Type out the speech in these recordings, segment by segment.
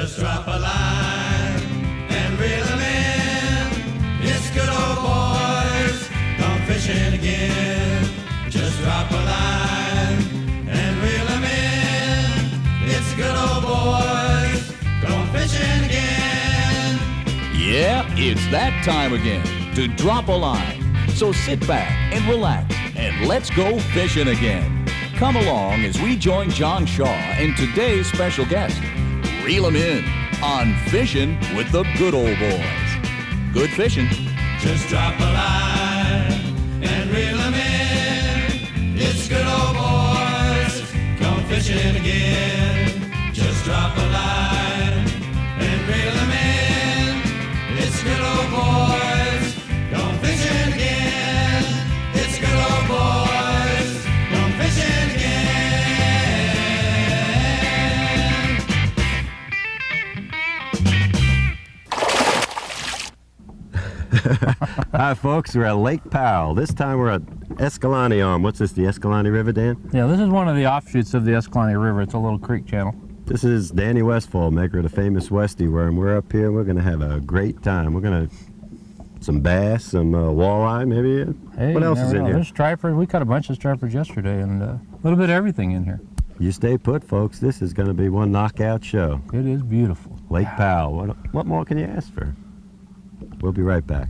Just drop a line and reel 'em in. It's good old boys, gone fishing again. Just drop a line and reel 'em in. It's good old boys, gone fishing again. Yeah, it's that time again to drop a line. So sit back and relax and let's go fishing again. Come along as we join John Shaw and today's special guest. Reel 'em in on Fishing with the Good Old Boys. Good fishing. Just drop a line and reel 'em in. It's good old boys, come fishing again. Just drop a line and reel 'em in. It's good old boys, come fishing again. It's good old boys, come fishing again. Hi folks, we're at Lake Powell. This time we're at Escalante Arm. What's this, the Escalante River, Dan? Yeah, this is one of the offshoots of the Escalante River. It's a little creek channel. This is Danny Westfall, maker of the famous Westie worm. We're up here, we're going to have a great time. We're going to, some bass, some walleye maybe. Hey, what else is in here? There's stripers. We caught a bunch of stripers yesterday and a little bit of everything in here. You stay put, folks. This is going to be one knockout show. It is beautiful. Lake Powell. What more can you ask for? We'll be right back.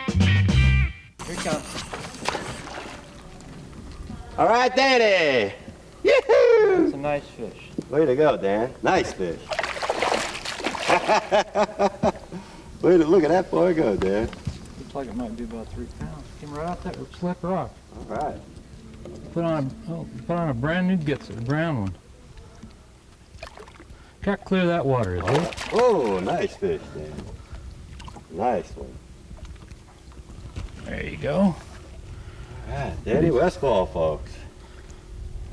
Here it comes. All right, Danny. Yoo-hoo! That's a nice fish. Way to go, Dan. Nice fish. Way to look at that boy go, Dan. Looks like it might be about 3 pounds. Came right out that slip rock. All right. Put on a brand new Gitzer, a brown one. Got clear that water, is it? Oh, nice fish, Dan. Nice one. There you go. All right, Danny Westfall, folks.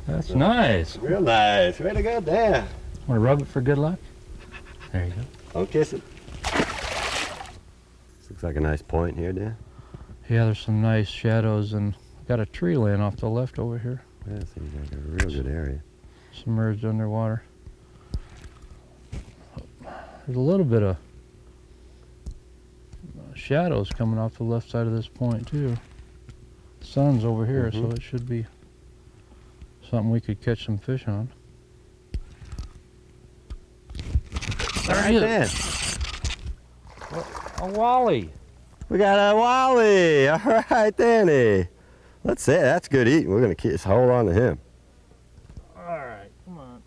That's nice. Real nice. Way to go, Dan. Want to rub it for good luck? There you go. Don't kiss it. This looks like a nice point here, Dan. Yeah, there's some nice shadows and got a tree laying off to the left over here. Yeah, seems like a real good area. Submerged underwater. There's a little bit of shadows coming off the left side of this point too. The sun's over here, so it should be something we could catch some fish on. There he is. A wally. We got a wally. All right, Danny. Let's say that's good eating. We're gonna hold on to him. All right, come on.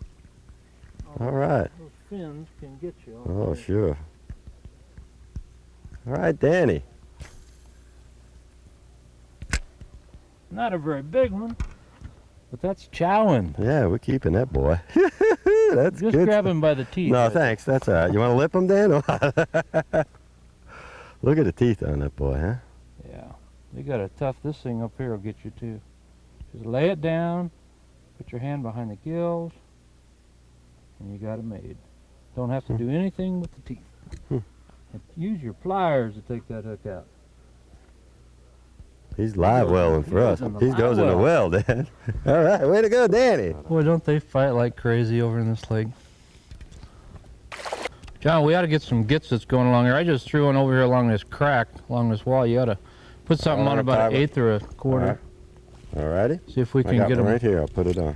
All right. Those fins can get you. Oh, sure. All right, Danny. Not a very big one, but that's chowing. Yeah, we're keeping that boy. That's Just good. grab him by the teeth. No, thanks. That's all right. You want to lip him, Dan? Look at the teeth on that boy, huh? Yeah, you got to tough this thing up here will get you too. Just lay it down, put your hand behind the gills, and you got it made. Don't have to do anything with the teeth. And use your pliers to take that hook out. He's live welling for us. He goes in the well, Dan. All right, way to go, Danny. Boy, don't they fight like crazy over in this lake. John, we ought to get some gits that's going along here. I just threw one over here along this crack, along this wall. You ought to put something on about an eighth or a quarter. All righty. See if we can get him right here. I'll put it on.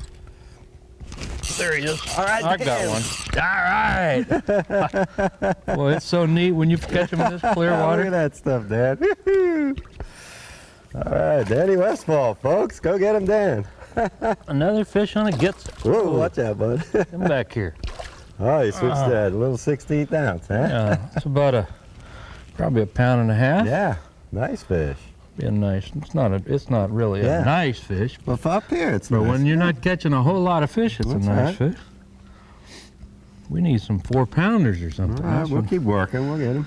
There he is. All right, I got one. All right. Well, it's so neat when you catch them in this clear water. Look at that stuff, Dan. All right, Danny Westfall, folks. Go get him, Dan. Another fish on a Gitzer. Whoa, watch out, bud. Come back here. Oh, you switched that little 16th ounce, huh? Yeah, it's about probably 1.5 pounds. Yeah, nice fish. Being nice. It's not really a nice fish. Well, up here it's But nice. when you're not catching a whole lot of fish, it's That's a nice right. fish. We need some 4-pounders or something. All right, we'll keep working. We'll get him.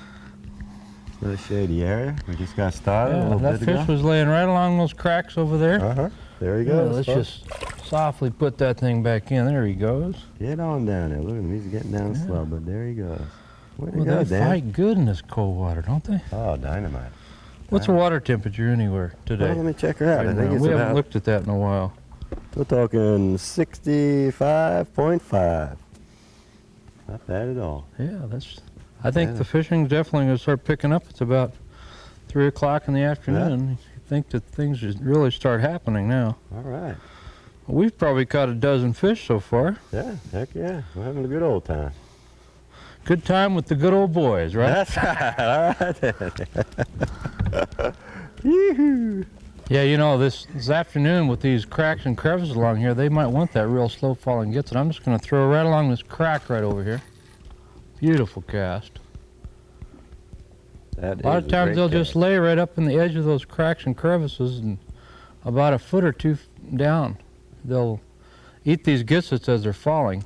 Another shady area. We just got started a Yeah, little that bit fish ago. was laying right along those cracks over there. There he Yeah, goes. let's folks. just softly put that thing back in. There he goes. Get on down there. Look at him. He's getting down slow, but there he goes. Where'd he Well, go, they Dan? fight good in this cold water, don't they? Oh, dynamite. What's the water temperature anywhere today? Well, let me check her out. I Right think now? it's We haven't about, looked at that in a while. we're talking 65.5. Not bad at all. Yeah, I think the fishing's definitely going to start picking up. It's about 3 o'clock in the afternoon. You think that things just really start happening now. All right. We've probably caught a dozen fish so far. Yeah, heck yeah. We're having a good old time. Good time with the good old boys, right? That's right. All right then. Yoo-hoo. Yeah, you know, this afternoon with these cracks and crevices along here, they might want that real slow falling gets it. I'm just going to throw right along this crack right over here. Beautiful cast. A lot of times they'll just lay right up in the edge of those cracks and crevices, and about a foot or two down, they'll eat these gitsets as they're falling.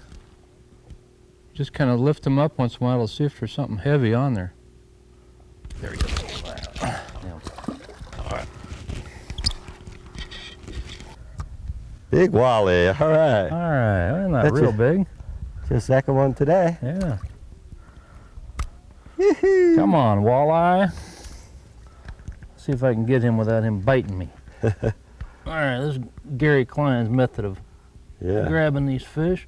Just kind of lift them up once in a while to see if there's something heavy on there. There he goes. Big wally, all right. All right, well, not That's real big. Your second one today. Yeah. Yoo-hoo. Come on, walleye. See if I can get him without him biting me. All right, this is Gary Klein's method of grabbing these fish.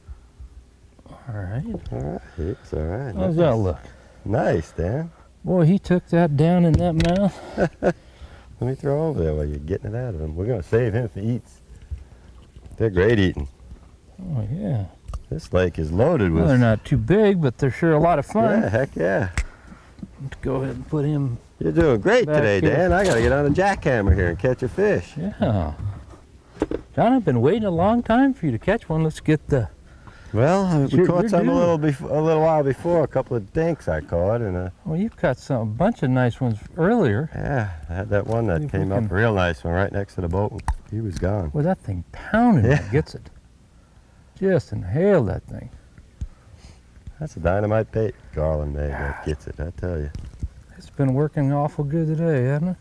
All right. All right, it's all right. How's that look? Nice, Dan. Boy, he took that down in that mouth. Let me throw over there while you're getting it out of him. We're going to save him for eats. They're great eating. Oh, yeah. This lake is loaded with... Well, they're not too big, but they're sure a lot of fun. Yeah, heck yeah. Let's go ahead and put him... You're doing great back today, here. Dan. I got to get on a jackhammer here and catch a fish. Yeah. John, I've been waiting a long time for you to catch one. Let's get the... Well, we You're caught some due. a little while before, a couple of dinks I caught, and Well, you've caught a bunch of nice ones earlier. yeah, I had that one See that if came we up, can- real nice one, right next to the boat. He was gone. Well, that thing pounded that gets it. Just inhaled that thing. That's a dynamite bait Garland made that gets it, I tell you. It's been working awful good today, hasn't it?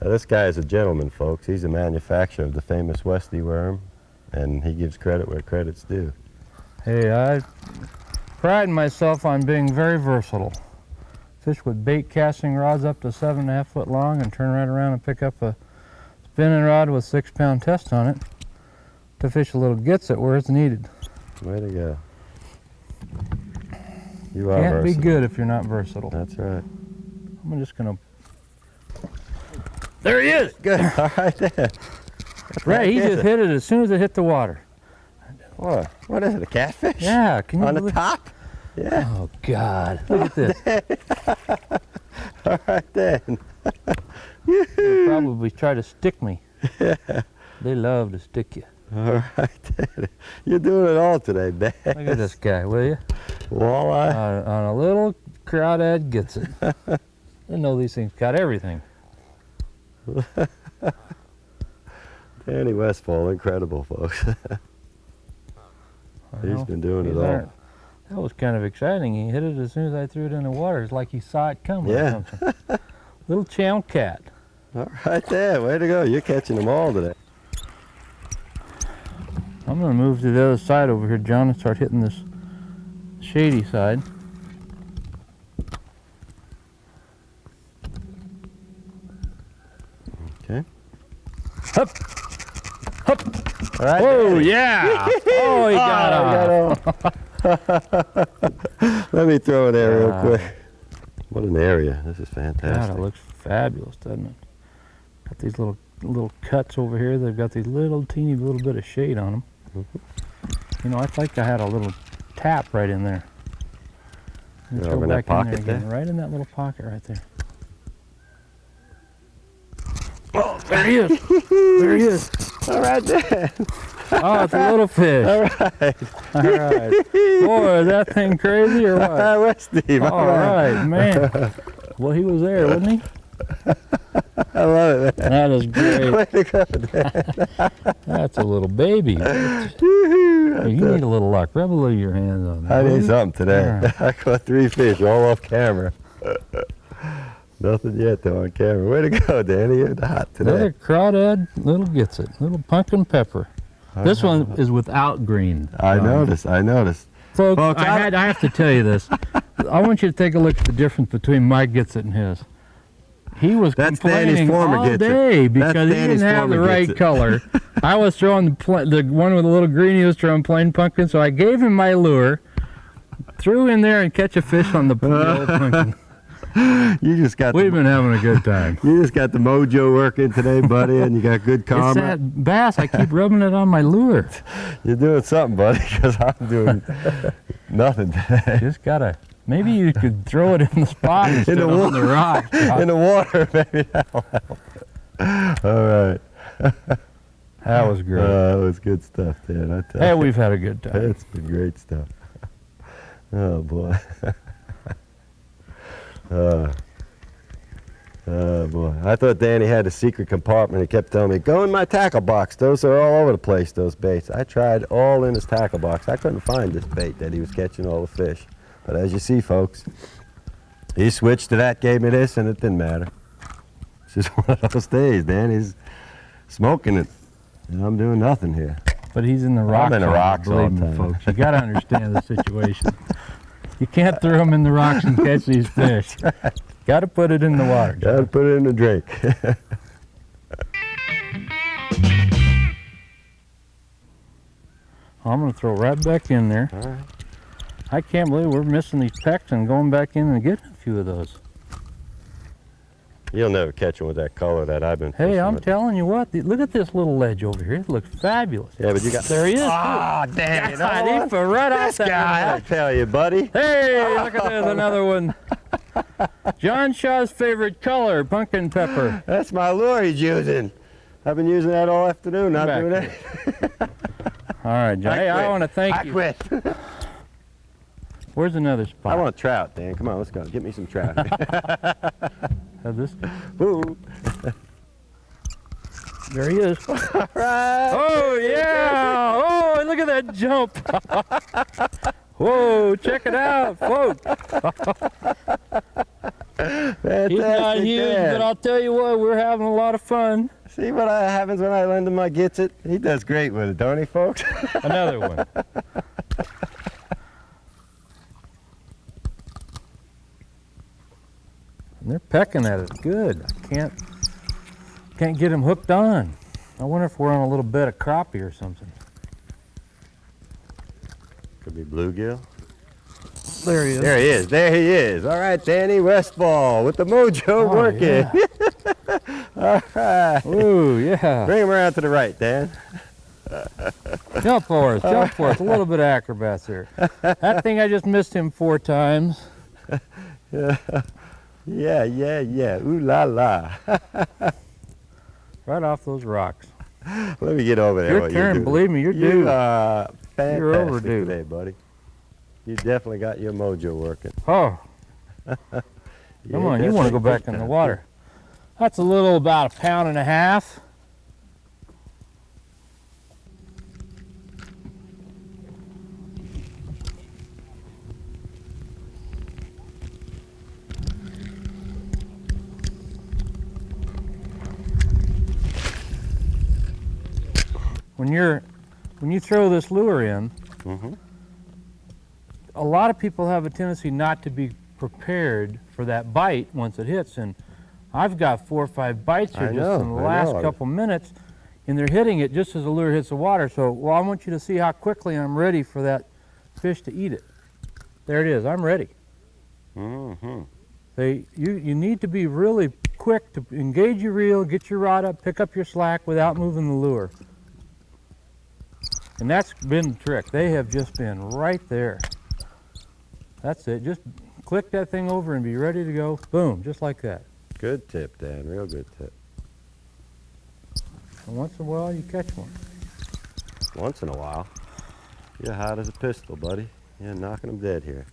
Now, this guy is a gentleman, folks. He's a manufacturer of the famous Westie worm, and he gives credit where credit's due. Hey, I pride myself on being very versatile. Fish with bait casting rods up to 7.5 foot long and turn right around and pick up a spinning rod with 6-pound test on it to fish a little gitset where it's needed. Way to go. You are Can't be versatile. good if you're not versatile. That's right. I'm just gonna... There he is! Good. All right there. Right, he is just it? hit it as soon as it hit the water. What? What is it, a catfish? Yeah, can you On the believe- top? Yeah. Oh, God. Look at this. All right then. They'll probably try to stick me. They love to stick you. All right then. You're doing it all today, man. Look at this guy, will you? Walleye. On a little crawdad gets it. They know these things got everything. Danny Westfall, incredible, folks. He's Well, been doing it these all. aren't- That was kind of exciting. He hit it as soon as I threw it in the water. It's like he saw it coming or Yeah. something. Little channel cat. All right there. Way to go. You're catching them all today. I'm going to move to the other side over here, John, and start hitting this shady side. Okay. Hup! Hup! All right. Oh, Danny. yeah! Oh, he got off. Let me throw it there real God. quick. What an area. This is God, fantastic. it looks fabulous, doesn't it? Got these little cuts over here. They've got these little teeny little bit of shade on them. You know, I think I had a little tap right in there. And You're throw over in that back pocket again, there? right in that little pocket right there. Oh, there he is! There he is! All right there. Oh, it's a little fish. All right. All right. Boy, is that thing crazy or what? Westie. All right, man. Well, he was there, wasn't he? I love it, man. That is great. Way to go, Dan. That's a little baby. Woo-hoo. Hey, you need a little luck. Rub a little of your hands on that. I will need you? something today. All right. I caught 3 fish all off camera. Nothing yet though on camera. Way to go, Danny. You're hot today. Another crawdad, little gets it. Little pumpkin pepper. This one is without green. I noticed. Folks, Folks, I have to tell you this. I want you to take a look at the difference between my gets it and his. He was That's complaining Danny's former all gets it. day because That's he Danny's didn't have the former right gets it. color. I was throwing the one with the little green, he was throwing plain pumpkin, so I gave him my lure, threw in there and catch a fish on the old pumpkin. You just got We've been having a good time. you just got the mojo working today, buddy, and you got good It's karma. that bass, I keep rubbing it on my lure. You're doing something, buddy, because I'm doing nothing today. Just gotta, maybe you could throw it in the spot instead of on the rock. In the water, maybe that'll help. All right. That was great. That was good stuff, Dan. I tell Hey, you. we've had a good time. It's been great stuff. Oh, boy. Oh, boy. I thought Danny had a secret compartment. He kept telling me, go in my tackle box. Those are all over the place, those baits. I tried all in his tackle box. I couldn't find this bait that he was catching all the fish. But as you see, folks, he switched to that, gave me this, and it didn't matter. It's just one of those days, Dan. He's smoking it, and I'm doing nothing here. But he's in the rocks. in the rocks all believe the me, time. folks. You got to understand the situation. You can't throw them in the rocks and catch these fish. Got to put it in the water. Got to put it in the drink. I'm going to throw right back in there. All right. I can't believe we're missing these pecks and going back in and getting a few of those. You'll never catch him with that color that I've been Hey, fishing I'm with. telling you what, look at this little ledge over here. It looks fabulous. Yeah, but you got... There he is. Ah, dang it. God, he fell right off This that guy, I ledge. tell you, buddy. Hey, look at this, another one. John Shaw's favorite color, pumpkin pepper. That's my lure he's using. I've been using that all afternoon, not Back doing here. that. All right, John. Hey, I quit. want to thank I you. quit. Where's another spot? I want trout, Dan. Come on, let's go. Get me some trout. This. Ooh. There he is. All right. Oh, yeah. Oh, look at that jump. Whoa, check it out, folks. Fantastic, He's not huge, Dan. but I'll tell you what, we're having a lot of fun. See what happens when I lend him my gets it? He does great with it, don't he, folks? Another one. And they're pecking at it good. I can't get him hooked on. I wonder if we're on a little bed of crappie or something. Could be bluegill. There he is. There he is. There he is. All right, Danny Westfall with the mojo working. Yeah. All right. Ooh, yeah. Bring him around to the right, Dan. Jump for us, jump for us. A little bit of acrobats there. That thing, I just missed him 4 times. Yeah, yeah. Ooh la la. Right off those rocks. Let me get over there. Your while turn, you do believe this. me, you're You due. are fantastic You're overdue. today, buddy. You definitely got your mojo working. Oh, come on, you want to go back in the water. That's a little, about 1.5 pounds. When you throw this lure in, a lot of people have a tendency not to be prepared for that bite once it hits, and I've got 4 or 5 bites here just in the last couple minutes, and they're hitting it just as the lure hits the water. So, well, I want you to see how quickly I'm ready for that fish to eat it. There it is. I'm ready. You need to be really quick to engage your reel, get your rod up, pick up your slack without moving the lure. And that's been the trick. They have just been right there. That's it. Just click that thing over and be ready to go. Boom, just like that. Good tip, Dan. Real good tip. And once in a while, you catch one. Once in a while. You're hot as a pistol, buddy. You're knocking them dead here.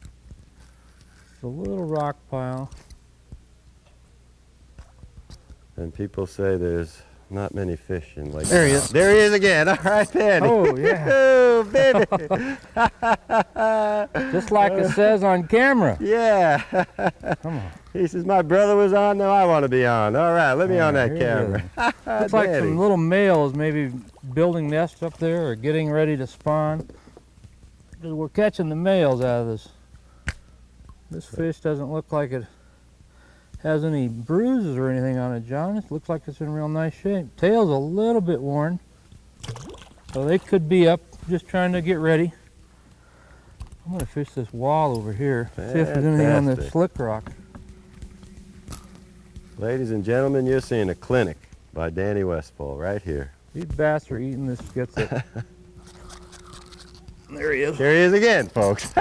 It's a little rock pile. And people say there's not many fish in Lake. There he is. There he is again. All right, Danny. Oh, yeah. Oh, baby. Just like it says on camera. Yeah. Come on. He says, my brother was on, now I want to be on. All right, let me on that Here he camera. is. Looks like some little males maybe building nests up there or getting ready to spawn. 'Cause we're catching the males out of this. This fish doesn't look like it has any bruises or anything on it, John. It looks like it's in real nice shape. Tail's a little bit worn, so they could be up just trying to get ready. I'm gonna fish this wall over here, see if there's anything on this Fantastic. slick rock. Ladies and gentlemen, you're seeing a clinic by Danny Westfall right here. These bass are eating this gets it. There he is. Here he is again, folks.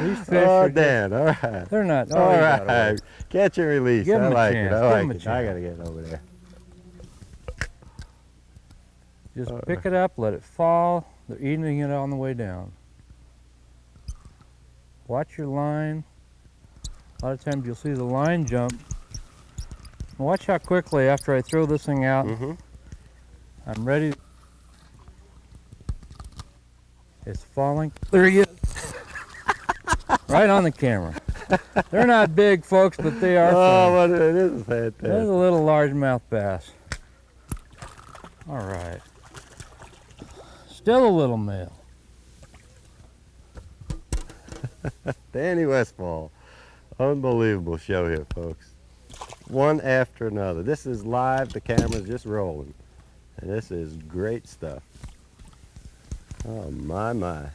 These fish Oh, are Dan, all right. they're not. Oh, All he got away. right. Catch and release. Give I him a like chance. it. I Give like him a it. I chance. got to get over there. Just pick it up, let it fall. They're eating it on the way down. Watch your line. A lot of times you'll see the line jump. Watch how quickly after I throw this thing out, I'm ready. It's falling. There he is. Right on the camera. They're not big, folks, but they are fun. What it is There's fantastic. a little largemouth bass. All right. Still a little male. Danny Westfall. Unbelievable show here, folks. One after another. This is live. The camera's just rolling. And this is great stuff. Oh, my, my.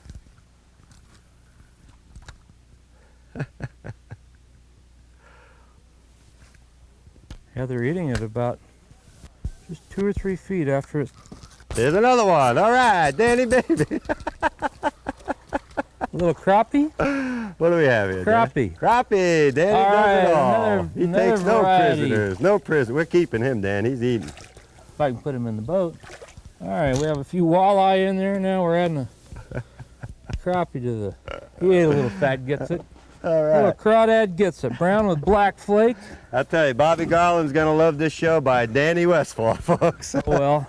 Yeah, they're eating it about just 2 or 3 feet after it's There's another one. All right, Danny, baby. a little crappie. What do we have here? Danny? Crappie. Crappie. Danny All does right, it all. another- He another takes no variety. prisoners. No prison. We're keeping him, Dan. He's eating. If I can put him in the boat. All right, we have a few walleye in there. Now we're adding a crappie to the. He ate a little fat gets it. All Little right. crawdad gets it. Brown with black flakes. I tell you, Bobby Garland's going to love this show by Danny Westfall, folks. Oh well.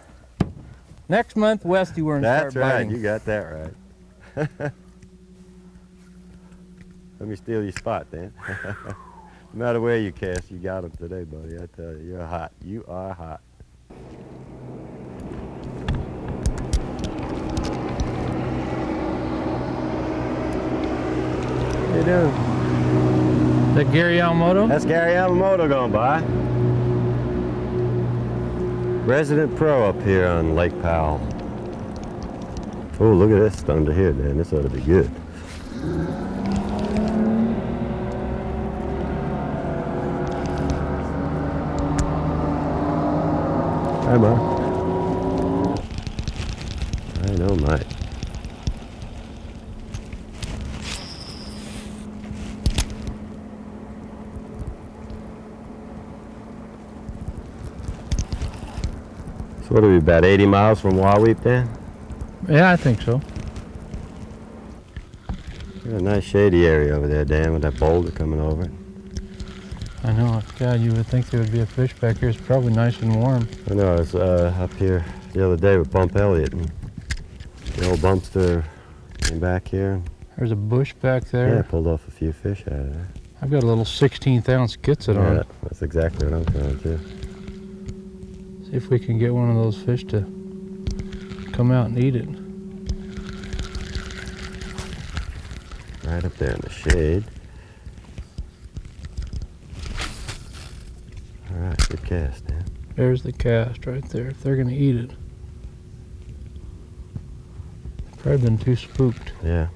Next month, Westy, we're gonna That's start right. biting. You got that right. Let me steal your spot, Dan. No matter where you cast, you got him today, buddy. I tell you, you're hot. You are hot. How you doing? Is that Gary Yamamoto? That's Gary Yamamoto going by. Resident pro up here on Lake Powell. Oh, look at this thunder here, Dan. This ought to be good. Hi, Mark. I know, Mike. So what are we, about 80 miles from Waweep, Dan? Yeah, I think so. Got a nice shady area over there, Dan, with that boulder coming over it. I know. God, you would think there would be a fish back here. It's probably nice and warm. I know, I was up here the other day with Bump Elliott, and the old Bumpster came back here. There's a bush back Yeah, there. pulled off a few fish out of there. I've got a little 16th ounce gets it on Yeah, it. that's exactly what I'm trying to do. See if we can get one of those fish to come out and eat it. Right up there in the shade. All right, good cast, Dan. There's the cast right there. If they're gonna eat it. Probably been too spooked. Yeah.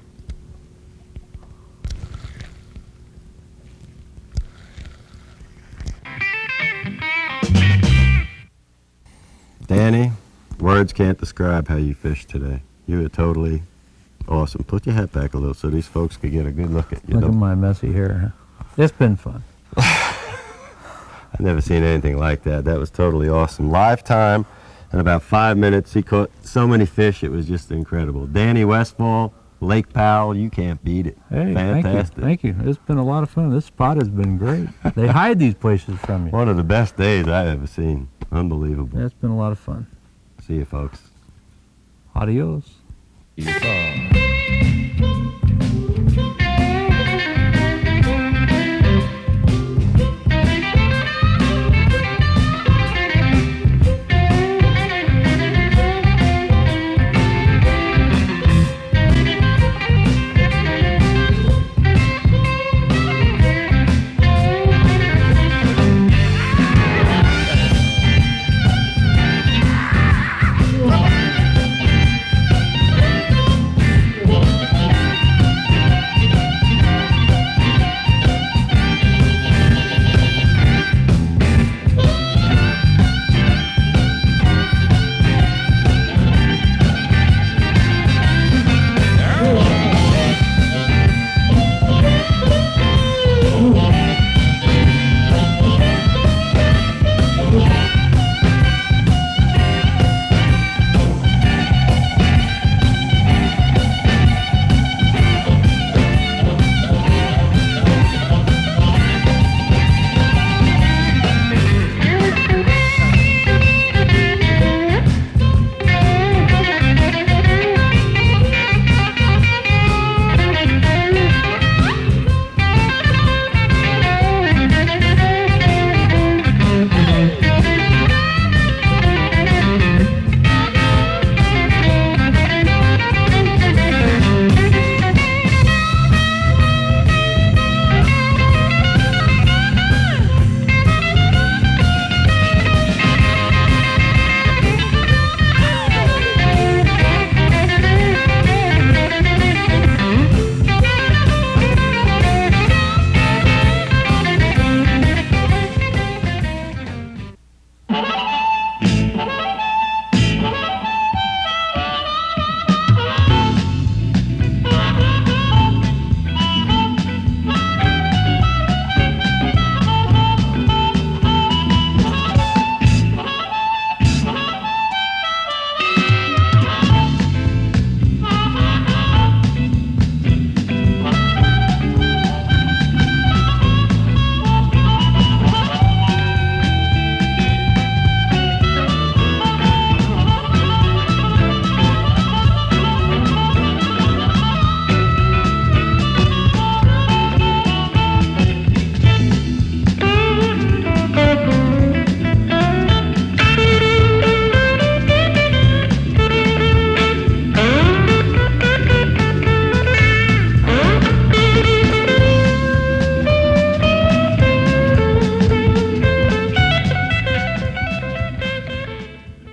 Danny, words can't describe how you fished today. You were totally awesome. Put your hat back a little so these folks could get a good look at you. Look at my messy hair. It's been fun. I've never seen anything like that. That was totally awesome. Live time, in about 5 minutes, he caught so many fish, it was just incredible. Danny Westfall, Lake Powell, you can't beat it. Hey, Fantastic. Thank you. It's been a lot of fun. This spot has been great. They hide these places from you. One of the best days I've ever seen. Unbelievable. It's been a lot of fun. See you, folks. Adios. Utah.